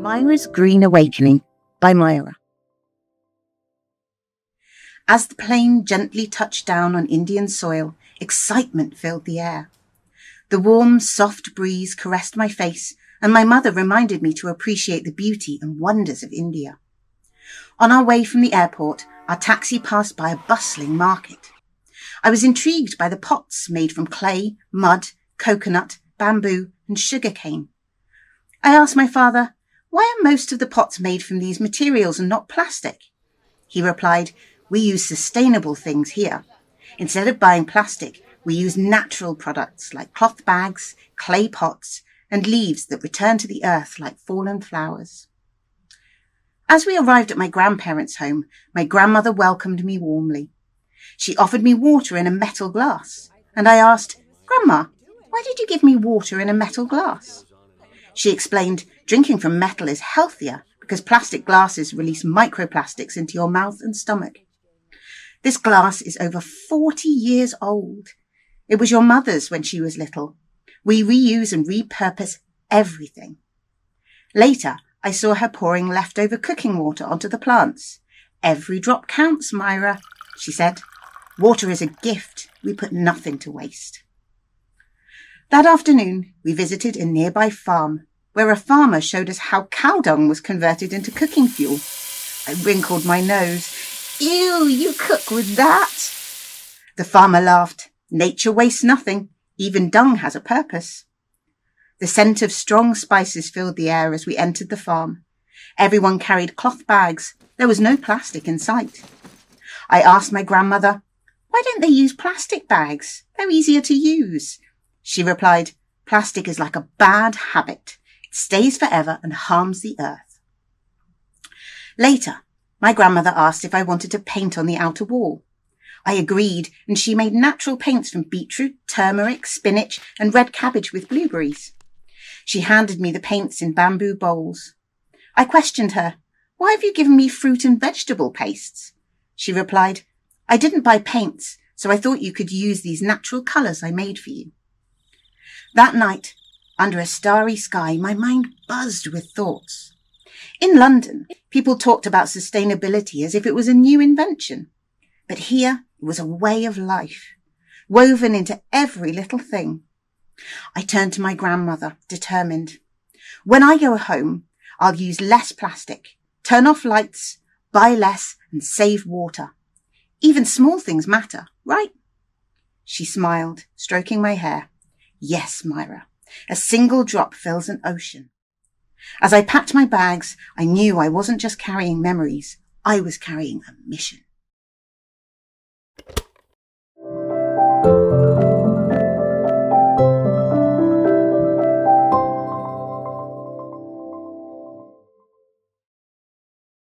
Myra's Green Awakening by Myra. As the plane gently touched down on Indian soil, excitement filled the air. The warm, soft breeze caressed my face, and my mother reminded me to appreciate the beauty and wonders of India. On our way from the airport, our taxi passed by a bustling market. I was intrigued by the pots made from clay, mud, coconut, bamboo, and sugarcane. I asked my father, "Why are most of the pots made from these materials and not plastic?" He replied, "We use sustainable things here. Instead of buying plastic, we use natural products like cloth bags, clay pots, and leaves that return to the earth like fallen flowers." As we arrived at my grandparents' home, my grandmother welcomed me warmly. She offered me water in a metal glass, and I asked, "Grandma, why did you give me water in a metal glass?" She explained, drinking from metal is healthier because plastic glasses release microplastics into your mouth and stomach. This glass is over 40 years old. It was your mother's when she was little. We reuse and repurpose everything. Later, I saw her pouring leftover cooking water onto the plants. "Every drop counts, Myra," she said. "Water is a gift. We put nothing to waste." That afternoon, we visited a nearby farm, where a farmer showed us how cow dung was converted into cooking fuel. I wrinkled my nose. "Ew, you cook with that?" The farmer laughed. "Nature wastes nothing. Even dung has a purpose." The scent of strong spices filled the air as we entered the farm. Everyone carried cloth bags. There was no plastic in sight. I asked my grandmother, "Why don't they use plastic bags? They're easier to use." She replied, "Plastic is like a bad habit. It stays forever and harms the earth." Later, my grandmother asked if I wanted to paint on the outer wall. I agreed, and she made natural paints from beetroot, turmeric, spinach, and red cabbage with blueberries. She handed me the paints in bamboo bowls. I questioned her, "Why have you given me fruit and vegetable pastes?" She replied, "I didn't buy paints, so I thought you could use these natural colours I made for you." That night, under a starry sky, my mind buzzed with thoughts. In London, people talked about sustainability as if it was a new invention. But here, it was a way of life, woven into every little thing. I turned to my grandmother, determined. "When I go home, I'll use less plastic, turn off lights, buy less, and save water. Even small things matter, right?" She smiled, stroking my hair. "Yes, Myra, a single drop fills an ocean." As I packed my bags, I knew I wasn't just carrying memories, I was carrying a mission.